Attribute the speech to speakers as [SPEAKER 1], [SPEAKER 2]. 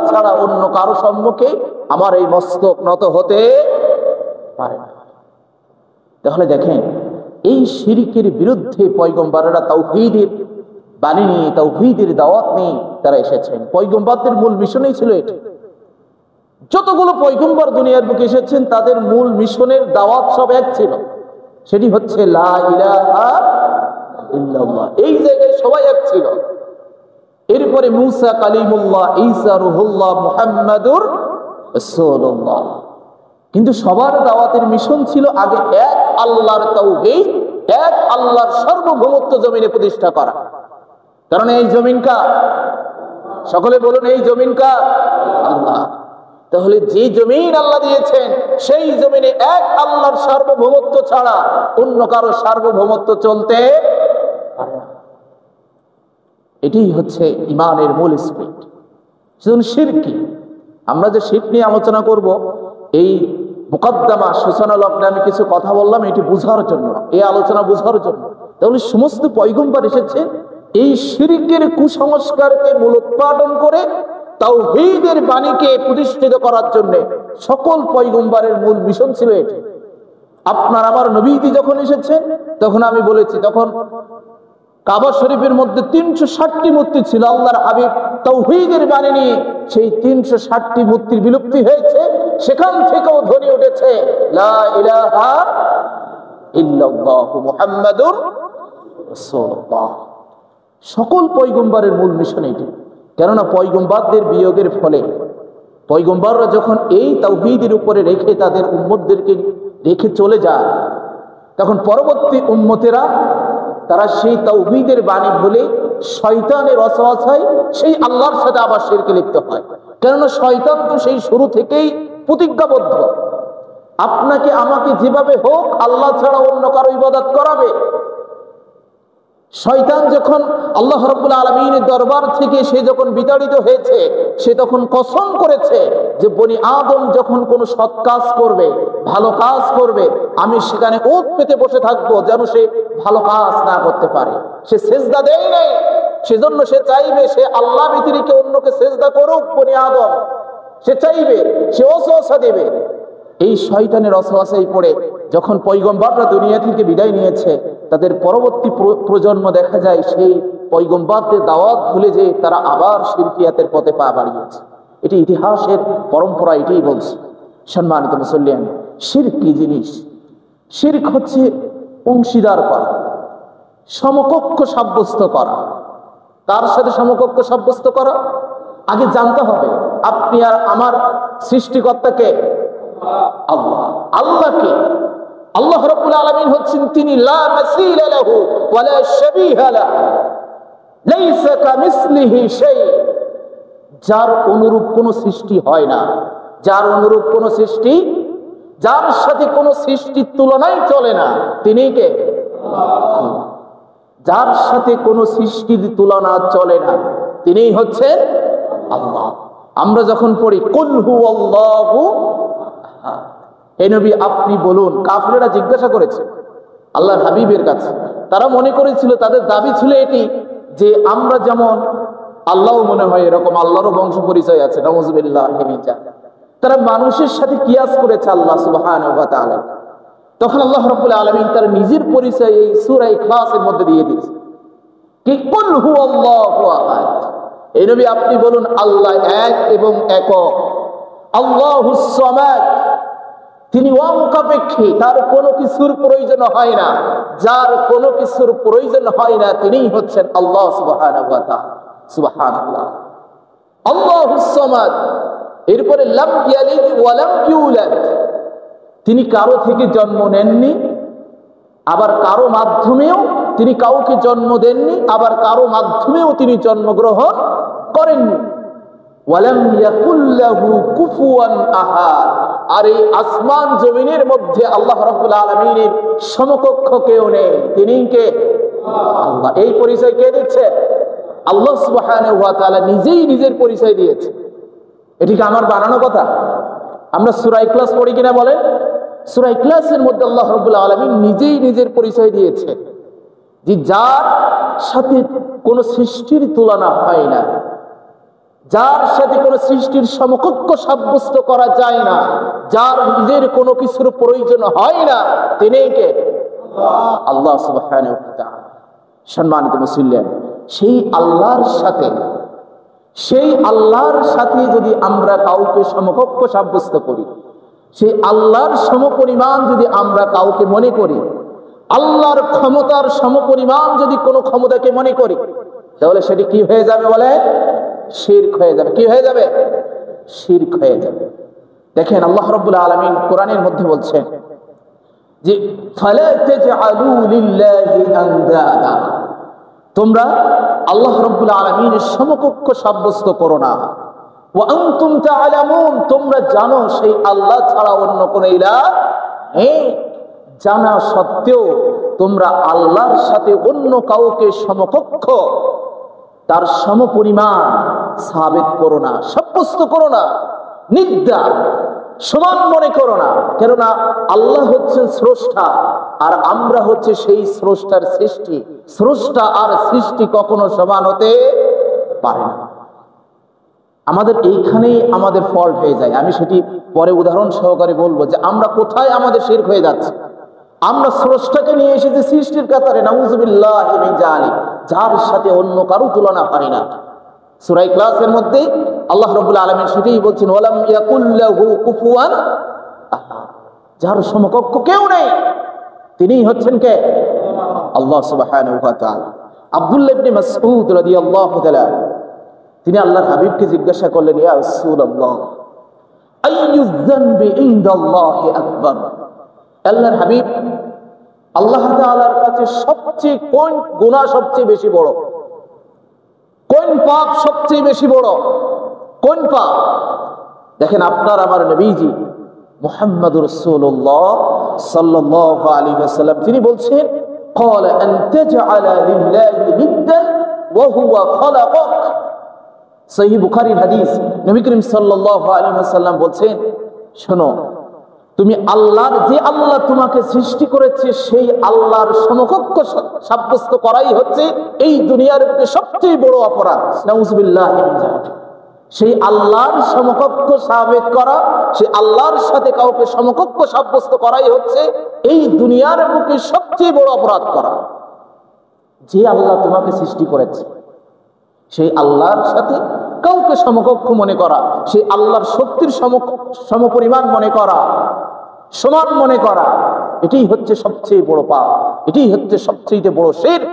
[SPEAKER 1] ছাড়া অন্য কারো সম্মুখে আমার এই মস্তক নত হতে পারে না। তাহলে দেখেন, এই শিরকের বিরুদ্ধে পয়গম্বরেরা তাওহীদের বাণী নিয়ে, তাওহীদের দাওয়াত নিয়ে তারা এসেছেন। পয়গম্বরদের মূল মিশনই ছিল এটা। যতগুলো পয়গম্বর দুনিয়ার বুকে এসেছেন তাদের মূল মিশনের দাওয়াত সব এক ছিল, সেটি হচ্ছে লা ইলাহা ইল্লাল্লাহ। এই জায়গায় সবাই এক ছিল। এরপরে মুসা কালিমুল্লাহ, ঈসা রুহুল্লাহ, মুহাম্মাদুর রাসূলুল্লাহ। কিন্তু সবার দাওয়াতের মিশন ছিল আগে এক আল্লাহর তাওহীদ, এক আল্লাহর সার্বভৌমত্ব জমিনে প্রতিষ্ঠা করা। কারণ এই জমিন কার? সকলে বলুন, এই জমিন কার? আল্লাহ। তাহলে যে জমিন আল্লাহ দিয়েছেন সেই জমিনে এক আল্লাহর সার্বভৌমত্ব ছাড়া অন্য কারো সার্বভৌমত্ব চলতে পারে না। এটাই হচ্ছে ঈমানের মূল স্পিরিট। শুধু শিরক কি, আমরা যে শিরক নিয়ে আলোচনা করব, এই মুকদ্দমা সূচনা লগ্নে আমি কিছু কথা বললাম এটি বোঝার জন্য, এই আলোচনা বোঝার জন্য। তাহলে সমস্ত পয়গম্বর এসেছে এই শিরকের কুসংস্কারকে মূলোৎপাটন করে তাওহীদের বাণীকে প্রতিষ্ঠিত করার জন্য। সকল পয়গম্বরের মূল মিশন ছিল এটি। আপনার আমার নবীজি যখন এসেছেন তখন আমি বলেছি, তখন কাবা শরীফের মধ্যে 360টি মূর্তি ছিল। আল্লাহর হাবিব তাওহীদের বাণী নিয়ে সেই 360টি মূর্তির বিলুপ্তি হয়েছে। সেখান থেকেও ধ্বনি উঠেছে লা ইলাহা ইল্লাল্লাহু মুহাম্মাদুর রাসূলুল্লাহ। সকল পয়গম্বরের মূল মিশন এটি। কেননা পয়গম্বরদের বিয়োগের ফলে, পয়গম্বররা যখন এই তাওহীদের উপরে রেখে তাদের উম্মতদেরকে রেখে চলে যায়, তখন পরবর্তী উম্মতেরা তারা সেই তাওহীদের বাণী বলে শয়তানের ওয়াসওয়াসায় সেই আল্লাহর সাথে আবার শিরকে লিপ্ত হয়। কেননা শয়তান তো সেই শুরু থেকেই প্রতিজ্ঞাবদ্ধ, আপনাকে আমাকে যেভাবে হোক আল্লাহ ছাড়া অন্য কারো ইবাদত করাবে। শয়তান যখন আল্লাহ রাব্বুল আলামিনের দরবার থেকে সে যখন বিতাড়িত হয়েছে, সে তখন কসম করেছে যে বনি আদম যখন কোনো সৎ কাজ করবে, ভালো কাজ করবে, আমি সেখানে ওত পেতে বসে থাকবো যেন সে ভালো কাজ না করতে পারে। সে সেজদা দেয় নাই, সেজন্য সে চাইবে সে আল্লাহ ব্যতিরেকে অন্যকে সেজদা করুক বনি আদম। সে চাইবে, সে ওয়াসওয়াসা দেবে। এই শয়তানের ওয়াসওয়াসায় পড়ে যখন পয়গম্বররা দুনিয়া থেকে বিদায় নিয়েছে, তাদের পরবর্তী প্রজন্ম দেখা যায় সেই পয়গম্বরদের দাওয়াত ভুলে যে তারা আবার শিরকিয়াতের পথে পা বাড়িয়েছে। এটি ইতিহাসের পরম্পরা এটাই বলছে। সম্মানিত মুসল্লিয়ান, শিরক কি জিনিস? শিরক হচ্ছে অংশীদার করা, সমকক্ষ সাব্যস্ত করা। কার সাথে সমকক্ষ সাব্যস্ত করা? আগে জানতে হবে আপনি আর আমার সৃষ্টিকর্তাকে আল্লাহ। আল্লাহকে, আল্লাহ রাব্বুল আলামিন হচ্ছেন তিনি লা মাসীলা লাহু ওয়া লা শাবীহা লাহু, লাইসা কামিসলিহি শাই, যার অনুরূপ কোনো সৃষ্টি হয় না, যার অনুরূপ কোনো সৃষ্টি, যার সাথে কোনো সৃষ্টির তুলনাই চলে না, তিনি কে? আল্লাহ। যার সাথে কোনো সৃষ্টির তুলনা চলে না তিনিই হচ্ছেন আল্লাহ। আমরা যখন পড়ি কুল হুয়াল্লাহু আহাদ, হে নবী আপনি বলুন, কাফেররা জিজ্ঞাসা করেছে আল্লাহর হাবিবের কাছে, তারা মনে করেছিল, তাদের দাবি ছিল এটি যে আমরা যেমন আল্লাহও মনে হয় এরকম, আল্লাহরও বংশ পরিচয় আছে, নাউযুবিল্লাহ। তারা মানুষের সাথে কিয়াস করেছে আল্লাহ সুবহানাহু ওয়া তাআলা। তখন আল্লাহ রাব্বুল আলামিন তার নিজের পরিচয় এই সূরা ইখলাসের মধ্যে দিয়ে দিয়েছে কি কুল হুয়াল্লাহু আহাদ, এই নবী আপনি বলুন আল্লাহ এক এবং একক, আল্লাহুস সামাদ, তিনি অমুখাপেক্ষী, তার কোনো কিছুর প্রয়োজন হয় না, যার কোনো কিছুর প্রয়োজন হয় না তিনিই হচ্ছেন আল্লাহ সুবহানাহু ওয়া তাআলা। সুবহানাল্লাহ, আল্লাহুস সামাদ। এরপরে লাম ইয়ালিদ ওয়া লাম ইউলাদ, তিনি কারো থেকে জন্ম নেননি, আবার কারো মাধ্যমেও তিনি কাউকে জন্ম দেননি, আবার কারো মাধ্যমেও তিনি জন্মগ্রহণ করেননি। ওয়ালাম ইয়াকুল লাহু কুফুয়ান আহাদ, আর এই আসমান জমিনের মধ্যে আল্লাহ রাব্বুল আলামিনের সমকক্ষ কেউ নেই, তিনি কে? আল্লাহ। এই পরিচয় কে দিচ্ছে? আল্লাহ সুবহানাহু ওয়া তাআলা নিজেই নিজের পরিচয় দিয়েছে। এটি কি আমার বানানো কথা? আমরা সূরা ইখলাস পড়ি কিনা বলেন? সূরা ইখলাসের মধ্যে আল্লাহ রাব্বুল আলামিন নিজেই নিজের পরিচয় দিয়েছে যে যার সাথে কোনো সৃষ্টির তুলনা হয় না, যার সাথে কোনো সৃষ্টির সমকক্ষ সাব্যস্ত করা যায় না, যার নিজের কোনো কিছুর প্রয়োজন হয় না, তিনি কে? আল্লাহ সুবহানাহু ওয়া তাআলা। সম্মানিত মুসলিম, সেই আল্লাহর সাথে যদি আমরা কাউকে সমকক্ষ সাব্যস্ত করি, সেই আল্লাহর সমপরিমাণ যদি আমরা কাউকে মনে করি, আল্লাহর ক্ষমতার সমপরিমাণ যদি কোনো ক্ষমতাকে মনে করি, তাহলে সেটি কি হয়ে যাবে বলে? শিরক হয়ে যাবে। কি হয়ে যাবে? শিরক হয়ে যাবে। দেখেন আল্লাহ রাব্বুল আলামিন কোরআনের মধ্যে বলছেন যে ফালা তাজআলু লিল্লাহি আনদাদা, তোমরা আল্লাহ রাব্বুল আলামিনের সমকক্ষ সাব্যস্ত করো না। ওয়া আনতুম তা'লামুন, তোমরা জানো সেই আল্লাহ ছাড়া অন্য কোন ইলাহ নেই। জানা সত্ত্বেও তোমরা আল্লাহর সাথে অন্য কাউকে সমকক্ষ, তার সমপরিমাণ সাবেত করো না, সাব্যস্ত করো না, নিদ্দা সমান মনে করো না। কেননা আল্লাহ হচ্ছেন স্রষ্টা, আর আমরা হচ্ছে সেই স্রষ্টার সৃষ্টি। স্রষ্টা আর সৃষ্টি কখনো সমান হতে পারে না। আমাদের এইখানেই আমাদের ফল্ট হয়ে যায়। আমি সেটি পরে উদাহরণ সহকারে বলবো যে আমরা কোথায় আমাদের শিরক হয়ে যাচ্ছে। আমরা স্রষ্টাকে নিয়ে এসেছি সৃষ্টির কাতারে, নাউযুবিল্লাহি মিন যালিক, যার সাথে অন্য কারো তুলনা হয় না। সূরা ইখলাসের মধ্যে আল্লাহ রাব্বুল আলামিন সেটাই বলছেন, ওয়ালাম ইয়াকুল লাহু কুফুয়ান আহাদ, যার সমকক্ষ কেউ নেই, তিনিই হচ্ছেন কে? আল্লাহ সুবহানাহু ওয়া তাআলা। আব্দুল্লাহ ইবনে মাসউদ রাদিয়াল্লাহু তাআলা তিনি আল্লাহর হাবিবকে জিজ্ঞাসা করলেন, ইয়া রাসূলুল্লাহ আইয়ু যানবি ইনদাল্লাহি আকবার, আল্লাহর হাবিব, আল্লাহ তাআলার কাছে সবচেয়ে কোন গুনাহ সবচেয়ে বেশি বড়, কোন পাপ সবচেয়ে বেশি বড়, কোন পাপ? দেখেন আপনার আমার নবীজি মুহাম্মদুর রাসূলুল্লাহ সাল্লাল্লাহু আলাইহি ওয়াসাল্লাম তিনি বলছেন, ক্বালা আন তাজআলা লিল্লাহি নিদ্দান ওয়া হুয়া খালাকাক। সহিহ বুখারীর হাদিস, নবী করিম সাল্লাল্লাহু আলাইহি ওয়াসাল্লাম বলছেন, শোনো, তুমি আল্লাহর, যে আল্লাহ তোমাকে সৃষ্টি করেছে সেই আল্লাহর সমকক্ষ সাব্যস্ত করাই হচ্ছে এই দুনিয়ার বুকে সবচেয়ে বড় অপরাধ। নাউযুবিল্লাহি মিন যালিক। সেই আল্লাহর সমকক্ষ সাবেত করা, সেই আল্লাহর সাথে কাউকে সমকক্ষ সাব্যস্ত করাই হচ্ছে এই দুনিয়ার বুকে সবচেয়ে বড় অপরাধ করা। যে আল্লাহ তোমাকে সৃষ্টি করেছে সেই আল্লাহর সাথে কাউকে সমকক্ষ মনে করা, সেই আল্লাহর শক্তির সমপরিমাণ মনে করা, সমান মনে করা, এটাই হচ্ছে সবচেয়ে বড় পাপ, এটাই হচ্ছে সবচেয়ে বড় শিরক।